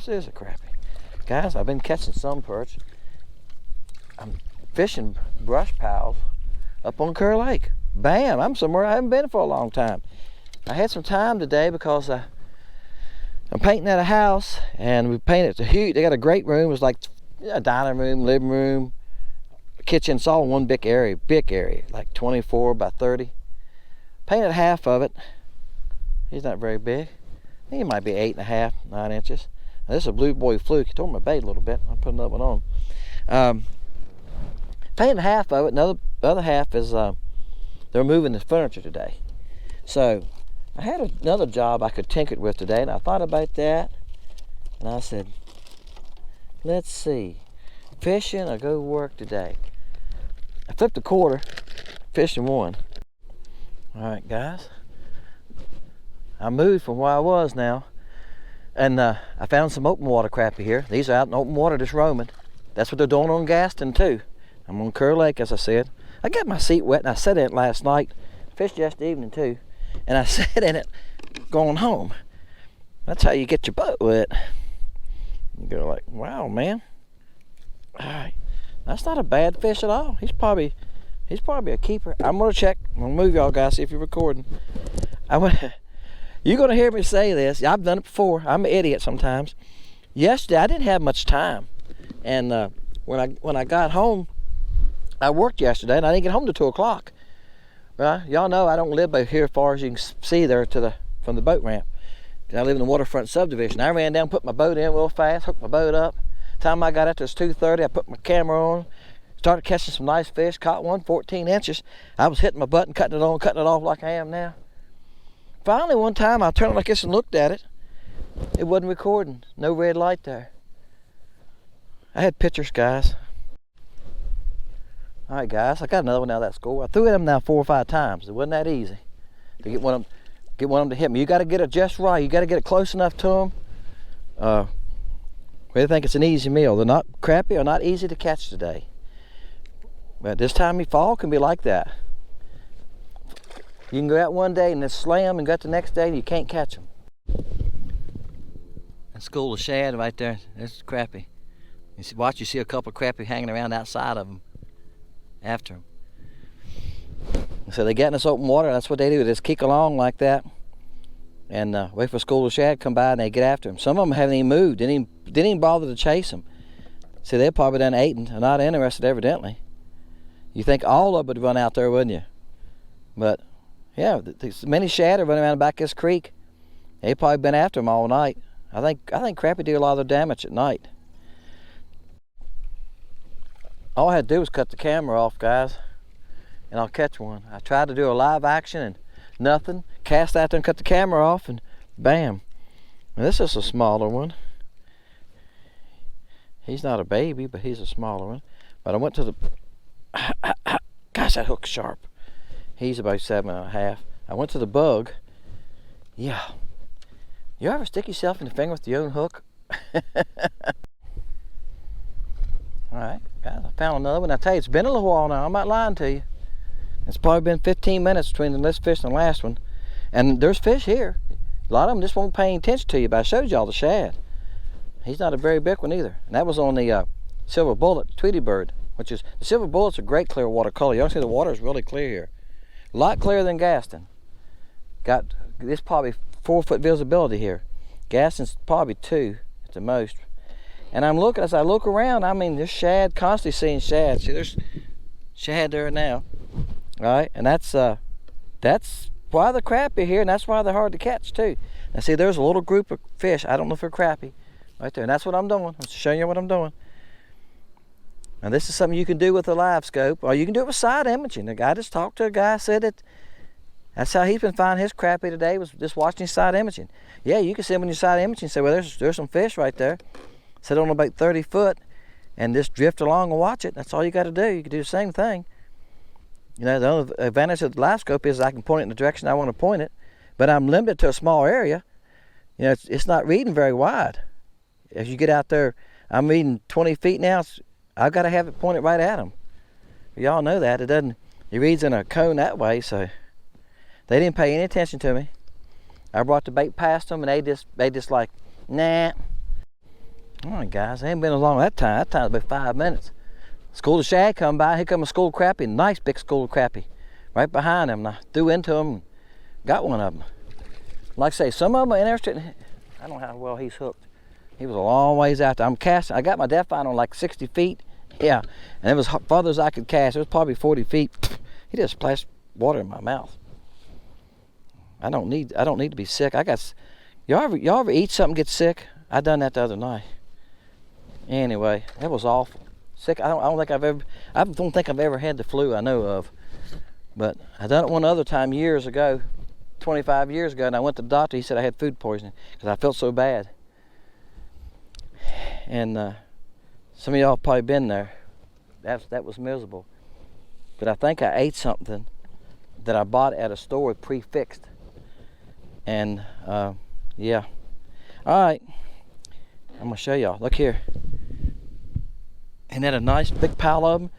this is a crappie. Guys, I've been catching some perch. I'm fishing brush piles up on Kerr Lake. Bam, I'm somewhere I haven't been for a long time. I had some time today because I'm painting at a house, and we painted it to huge. They got a great room. It was like a dining room, living room, kitchen. It's all in one big area, like 24 by 30. Painted half of it. He's not very big. I think he might be 8.5, 9 inches. Now, this is a blue boy fluke. He tore my bait a little bit. I'll put another one on. Painted half of it. The other half is they're moving the furniture today. So I had another job I could tinker with today, and I thought about that, and I said, let's see, fishing or go work today. I flipped a quarter, fishing one. All right, guys, I moved from where I was now, and I found some open water crappie here. These are out in open water just roaming. That's what they're doing on Gaston too. I'm on Kerr Lake, as I said. I got my seat wet, and I sat in it last night. Fished yesterday evening too, and I sat in it going home. That's how you get your boat wet. You go like, wow, man. All right, that's not a bad fish at all. He's probably a keeper. I'm gonna check. I'm gonna move y'all guys, see if you're recording. You're gonna hear me say this. I've done it before. I'm an idiot sometimes. Yesterday I didn't have much time, and when I got home, I worked yesterday, and I didn't get home till 2 o'clock. Well, y'all know I don't live over here as far as you can see there from the boat ramp. I live in the waterfront subdivision. I ran down, put my boat in real fast, hooked my boat up. Time I got out there, it was 2:30. I put my camera on, started catching some nice fish. Caught one, 14 inches. I was hitting my button, cutting it on, cutting it off like I am now. Finally, one time I turned like this and looked at it. It wasn't recording. No red light there. I had pictures, guys. All right, guys, I got another one out of that score. I threw at him now 4 or 5 times. It wasn't that easy to get one of them to hit me. You got to get it just right. You got to get it close enough to them. They think it's an easy meal. They're not crappie or not easy to catch today. But this time of fall can be like that. You can go out one day and just slam, and go out the next day and you can't catch them. A school of shad right there. That's crappie. You see, watch, you see a couple of crappie hanging around outside of them. After them. So they get in this open water. That's what they do. They just kick along like that, and wait for a school of shad come by, and they get after them. Some of them haven't even moved. Didn't even bother to chase them. So they're probably done eating. They're not interested, evidently. You think all of them would run out there, wouldn't you? But yeah, many shad are running around the back of this creek. They've probably been after them all night. I think crappie do a lot of their damage at night. All I had to do was cut the camera off, guys, and I'll catch one. I tried to do a live action and nothing. Cast out there and cut the camera off, and bam. Now, this is a smaller one. He's not a baby, but he's a smaller one. But I went to the... Gosh, that hook's sharp. He's about 7.5. I went to the bug. Yeah. You ever stick yourself in the finger with your own hook? All right, guys, I found another one. I tell you, it's been a little while now. I'm not lying to you. It's probably been 15 minutes between this fish and the last one. And there's fish here. A lot of them just won't pay attention to you, but I showed y'all the shad. He's not a very big one either. And that was on the silver bullet, Tweety bird, which is, the silver bullet's a great clear water color. Y'all see the water is really clear here. A lot clearer than Gaston. Got this probably 4-foot visibility here. Gaston's probably 2 at the most. And I'm looking, as I look around, I mean, there's shad, constantly seeing shad. See, there's shad there now. All right, and that's why the crappie here, and that's why they're hard to catch too. Now see, there's a little group of fish. I don't know if they're crappie right there, and that's what I'm doing. I'm showing you what I'm doing. Now this is something you can do with a live scope, or you can do it with side imaging. The guy just talked to a guy, said that that's how he's been finding his crappie today, was just watching his side imaging. Yeah, you can sit on your side imaging and say, well, there's some fish right there. Sit on about 30 foot and just drift along and watch it. That's all you got to do. You can do the same thing. You know, the only advantage of the live scope is I can point it in the direction I want to point it, but I'm limited to a small area. You know, it's not reading very wide. As you get out there, I'm reading 20 feet now. I've got to have it pointed right at them. Y'all know that. It doesn't, it reads in a cone that way, so they didn't pay any attention to me. I brought the bait past them, and they just like, nah. All right, guys, I ain't been as long that time. That time's about 5 minutes. School of shad come by. Here come a school of crappie. Nice big school of crappie. Right behind him. I threw into him and got one of them. Like I say, some of them are interested. I don't know how well he's hooked. He was a long ways out there. I'm casting. I got my depth line on like 60 feet. Yeah, and it was farther as I could cast. It was probably 40 feet. He just splashed water in my mouth. I don't need to be sick. Y'all ever eat something, get sick? I done that the other night. Anyway, that was awful. Sick. I don't think I've ever had the flu I know of. But I done it one other time years ago, 25 years ago, and I went to the doctor. He said I had food poisoning because I felt so bad. And some of y'all probably been there. That was miserable. But I think I ate something that I bought at a store pre-fixed. And yeah. All right. I'm gonna show y'all. Look here. Isn't that a nice big pile of them?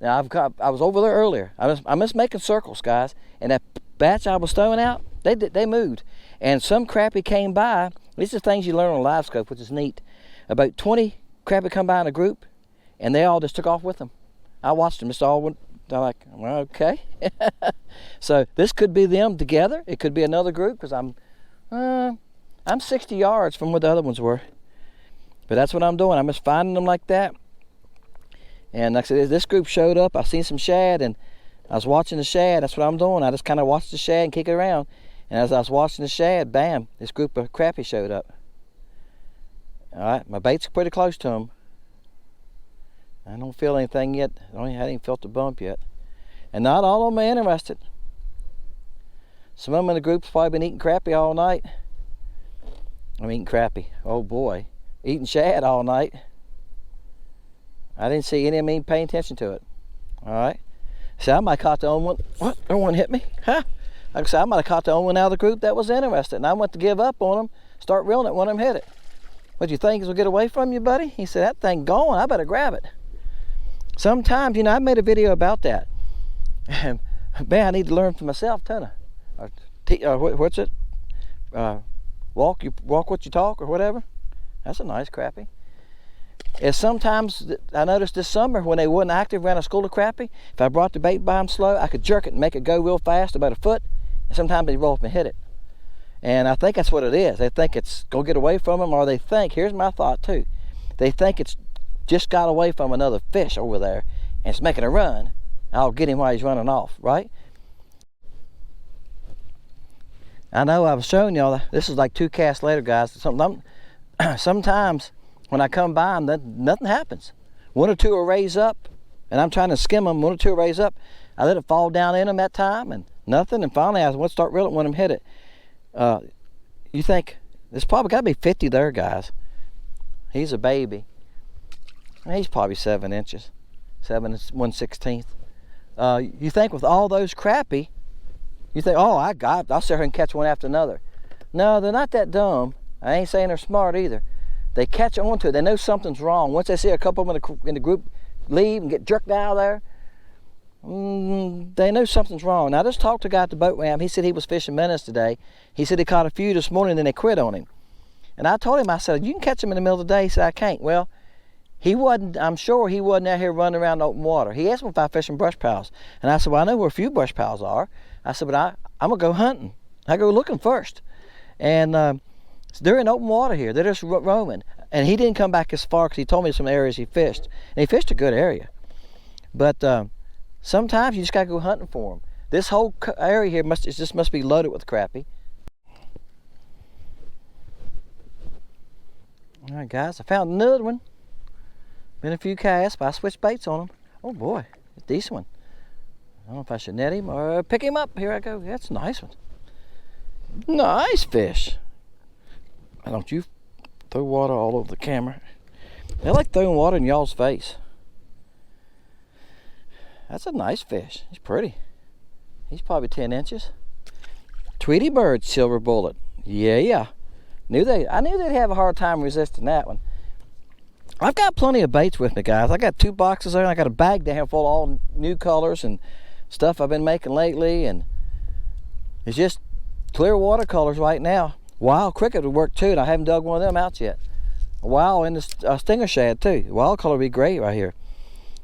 Now I was over there earlier. I'm just making circles, guys. And that batch I was throwing out, they moved. And some crappie came by. These are things you learn on live scope, which is neat. About 20 crappie come by in a group, and they all just took off with them. I watched them. Just all went. They're like, well, okay. So this could be them together. It could be another group because I'm 60 yards from where the other ones were. But that's what I'm doing. I'm just finding them like that. And like I said, this group showed up. I seen some shad, and I was watching the shad. That's what I'm doing. I just kind of watched the shad and kick it around. And as I was watching the shad, bam, this group of crappie showed up. All right, my bait's pretty close to them. I don't feel anything yet. I haven't even felt the bump yet. And not all of them are interested. Some of them in the group's probably been eating crappie all night. I'm eating crappie. Oh boy. Eating shad all night. I didn't see any of them even paying attention to it. All right. So I might have caught the only one. What? No one hit me? Huh? Like I said, I might have caught the only one out of the group that was interested. And I went to give up on them, start reeling it when them hit it. What do you think will get away from you, buddy? He said, that thing gone. I better grab it. Sometimes, you know, I made a video about that. Man, I need to learn for myself, don't I? What's it? Walk what you talk, or whatever. That's a nice crappie. And sometimes I noticed this summer when they wasn't active around a school of crappie, if I brought the bait by them slow, I could jerk it and make it go real fast, about a foot, and sometimes they roll up and hit it. And I think that's what it is. They think it's gonna get away from them, or they think, here's my thought too, they think it's just got away from another fish over there and it's making a run. I'll get him while he's running off, right? I know I was showing y'all, this is like 2 casts later, guys. Sometimes when I come by them, nothing happens. 1 or 2 will raise up, and I'm trying to skim them. 1 or 2 will raise up. I let it fall down in them that time, and nothing. And finally, I went to start reeling when them hit it. You think there's probably got to be 50 there, guys. He's a baby. He's probably 7 inches, 7 1/16. You think with all those crappie, you think, oh, I'll sit here and catch one after another. No, they're not that dumb. I ain't saying they're smart either. They catch on to it. They know something's wrong. Once they see a couple of them in the group leave and get jerked out of there, they know something's wrong. Now, I just talked to a guy at the boat ramp. He said he was fishing minnows today. He said he caught a few this morning and then they quit on him. And I told him, I said, you can catch them in the middle of the day. He said, I can't. Well, I'm sure he wasn't out here running around in open water. He asked me if I fish in brush piles. And I said, well, I know where a few brush piles are. I said, but I'm going to go hunting. I go looking first. And they're in open water here. They're just roaming. And he didn't come back as far because he told me some areas he fished. And he fished a good area. But sometimes you just got to go hunting for them. This whole area here must be loaded with crappie. All right, guys, I found another one. Been a few casts, but I switched baits on them. Oh boy, a decent one. I don't know if I should net him or pick him up. Here I go. That's a nice one. Nice fish. Why don't you throw water all over the camera? They like throwing water in y'all's face. That's a nice fish. He's pretty. He's probably 10 inches. Tweety bird, silver bullet. Yeah. I knew they'd have a hard time resisting that one. I've got plenty of baits with me, guys. I got 2 boxes there, and I got a bag down here full of all new colors and stuff I've been making lately, and it's just clear watercolors right now. Wild cricket would work too, and I haven't dug one of them out yet. a while in the stinger shad too. The wild color would be great right here.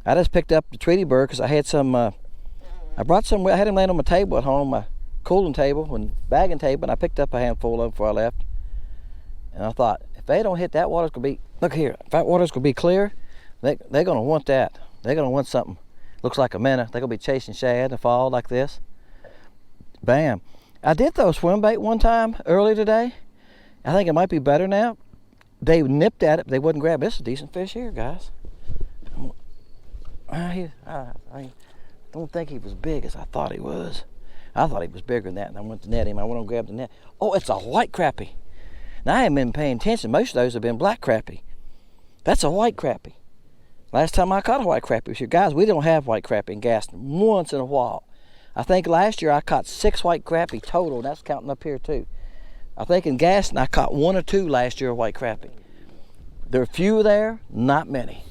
I just picked up the Tweety bird because I had some, I brought some, I had him laying on my table at home, my cooling table and bagging table, and I picked up a handful of them before I left. And I thought, if they don't hit that water's gonna be, look here, if that water's gonna be clear, they're gonna want that. They're gonna want something, looks like a minnow. They're gonna be chasing shad in the fall like this. Bam. I did throw swim bait one time early today. I think it might be better now. They nipped at it, but they wouldn't grab it. This is a decent fish here, guys. I don't think he was big as I thought he was. I thought he was bigger than that, and I went to net him. I went and grabbed the net. Oh, it's a white crappie. Now, I haven't been paying attention. Most of those have been black crappie. That's a white crappie. Last time I caught a white crappie was here. Guys, we don't have white crappie in Gaston once in a while. I think last year I caught 6 white crappie total, and that's counting up here too. I think in Gaston I caught 1 or 2 last year of white crappie. There are few there, not many.